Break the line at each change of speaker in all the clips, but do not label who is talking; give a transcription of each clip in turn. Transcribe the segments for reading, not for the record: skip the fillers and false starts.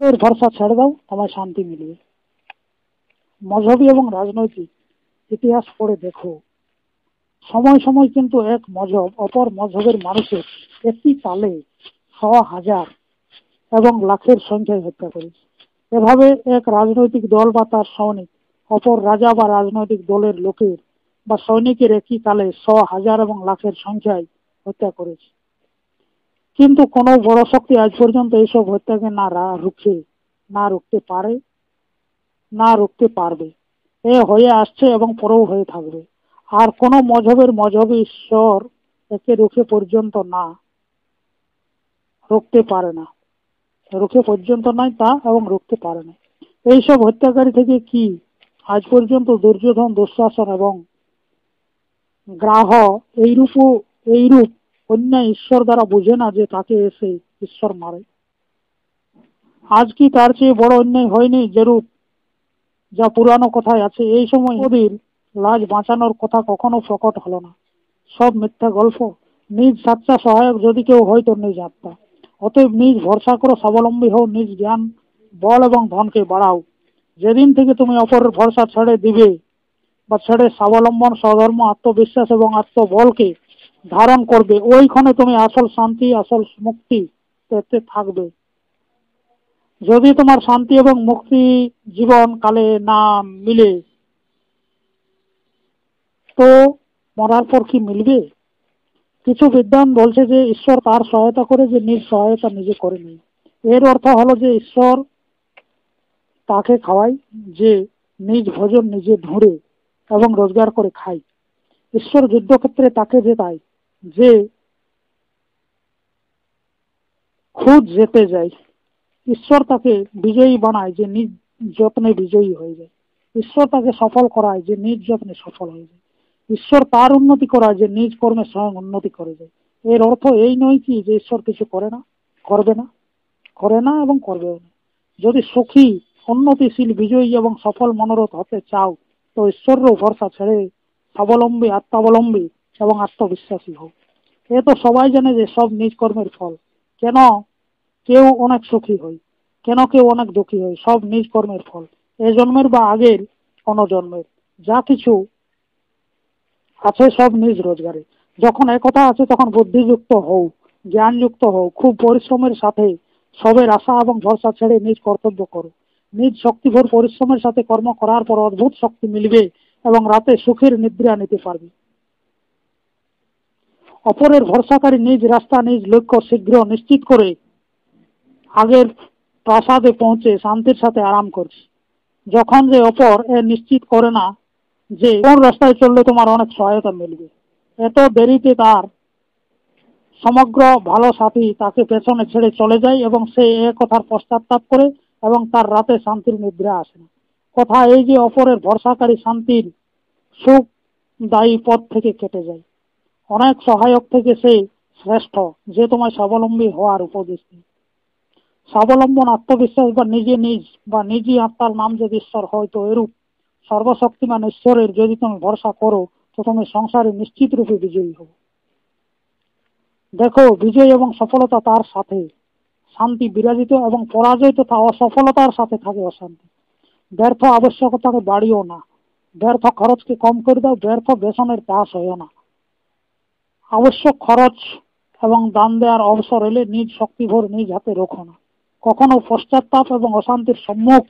এর ভরসা ছেড়ে দাও, তোমায় শান্তি মিলবে। মজহবী এবং রাজনৈতিক ইতিহাস পড়ে দেখো, সময় সময় কিন্তু এক মজহব অপর মজহবের মানুষের একটি কালে 100,000 এবং লাখের সংখ্যায় হত্যা করেছে। এভাবে এক রাজনৈতিক দল বা তার সৈনিক অপর রাজা বা রাজনৈতিক দলের লোকের বা সৈনিকের একই কালে 100,000 এবং লাখের সংখ্যায় হত্যা করেছে। কিন্তু কোনো বড় শক্তি আজ পর্যন্ত এইসব হত্যাকে না রুখতে পারে, না রুখতে পারবে। এ হয়ে আসছে এবং পরেও হয়ে থাকবে। আর কোন মজহবী ঈশ্বর একে রুখে পর্যন্ত না রুখতে পারে না, রুখে পর্যন্ত নয় তা এবং রুখতে পারে না। এইসব হত্যাকারী থেকে কি আজ পর্যন্ত দুর্যোধন, দুঃশাসন এবং গ্রাহ এইরূপ অন্যায় ঈশ্বর দ্বারা বুঝে না যে তাকে এসে ঈশ্বর মারে? আজ কি তার চেয়ে বড় অন্যায় হয়নি যেরূপ যা পুরানো কথায় আছে? এই সময় ওদের লাজ বাঁচানোর কথা কখনো প্রকট হলো না, সব মিথ্যা গল্প। নিজ সাচ্চা সহায়ক যদি কেউ হয় তো নিজ আত্মা। অতএব নিজ ভরসা করো, স্বাবলম্বী হও, নিজ জ্ঞান, বল এবং ধনকে বাড়াও। যেদিন থেকে তুমি অপরের ভরসা ছেড়ে দিবে বা ছেড়ে স্বাবলম্বন, স্বধর্ম, আত্মবিশ্বাস এবং আত্মবলকে ধারণ করবে, ওইখানে তুমি আসল শান্তি, আসল মুক্তি পেতে থাকবে। যদি তোমার শান্তি এবং মুক্তি জীবন কালে না মিলে তো মরার পর কি মিলবে? কিছু বিদ্বান বলছে যে ঈশ্বর তার সহায়তা করে যে নিজ সহায়তা নিজে করে নেই। এর অর্থ হলো যে ঈশ্বর তাকে খাওয়ায় যে নিজ ভোজন নিজে ধরে এবং রোজগার করে খায়। ঈশ্বর যুদ্ধক্ষেত্রে তাকে জেতায় যে খুদ যেতে যায়। ঈশ্বর তাকে বিজয়ী বানায় যে নিজ যত্নে বিজয়ী হয়ে যায়। ঈশ্বর তাকে সফল করায় যে নিজ যত্নে সফল হয়ে যায়। ঈশ্বর তার উন্নতি করায় যে নিজ কর্মে স্বয়ং উন্নতি করে যায়। এর অর্থ এই নয় কি যে ঈশ্বর কিছু করে না, করবে না, করে না এবং করবেও না। যদি সুখী, উন্নতিশীল, বিজয়ী এবং সফল মনোরথ হতে চাও তো ঈশ্বরের ভরসা ছেড়ে স্বাবলম্বী, আত্মাবলম্বী এবং আত্মবিশ্বাসী হোক। এ তো সবাই জানে যে সব নিজ কর্মের ফল। কেন কেউ অনেক সুখী হয়, কেন কেউ অনেক দুঃখী হয়, সব নিজ কর্মের ফল। এ জন্মের বা আগের কোন জন্মের যা কিছু আছে সব নিজ রোজগারে। যখন একথা আছে তখন বুদ্ধিযুক্ত হও, জ্ঞানযুক্ত হও, খুব পরিশ্রমের সাথে সবের আশা এবং ভরসা ছেড়ে নিজ কর্তব্য করো। নিজ শক্তিভর পরিশ্রমের সাথে কর্ম করার পর অদ্ভুত শক্তি মিলবে এবং রাতে সুখের নিদ্রা নিতে পারবে। অপরের ভরসাকারী নিজ রাস্তা, নিজ লক্ষ্য শীঘ্র নিশ্চিত করে আগের প্রাসাদে পৌঁছে শান্তির সাথে আরাম করছে। যখন যে অপর এ নিশ্চিত করে না যে কোন রাস্তায় চললে তোমার অনেক সহায়তা মিলবে, এত দেরিতে তার সমগ্র ভালো সাথী তাকে পেছনে ছেড়ে চলে যায় এবং সে এ কথার পশ্চাৎতাপ করে এবং তার রাতে শান্তির নিদ্রা আসে না। কথা এই যে অপরের ভরসাকারী শান্তির সুখ দায়ী পথ থেকে কেটে যায়। অনেক সহায়ক থেকে সে শ্রেষ্ঠ যে তোমায় স্বাবলম্বী হওয়ার উপদেশ দেয়। স্বাবলম্বন, আত্মবিশ্বাস বা নিজই আত্মার নাম যদি ঈশ্বর হয় তো এরূপ সর্বশক্তিমান ঈশ্বরের যদি তুমি ভরসা করো তো তুমি সংসারে নিশ্চিত রূপে বিজয়ী হও। দেখো, বিজয় এবং সফলতা তার সাথে শান্তি বিরাজিত এবং পরাজয় তথা অসফলতার সাথে থাকে অশান্তি। ব্যর্থ আবশ্যকতাকে বাড়িও না, ব্যর্থ খরচকে কম করে দাও, ব্যর্থ বেসনের দাস হইও না। আবশ্যক খরচ এবং দান দেওয়ার অবসর এলে নিজ শক্তিভর নিজ হাতে রোখো না। কখনো পশ্চাৎতাপ এবং অশান্তির সম্মুখ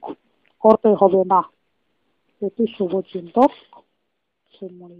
করতে হবে না। এটি শুভচিন্তক শিরোমণি।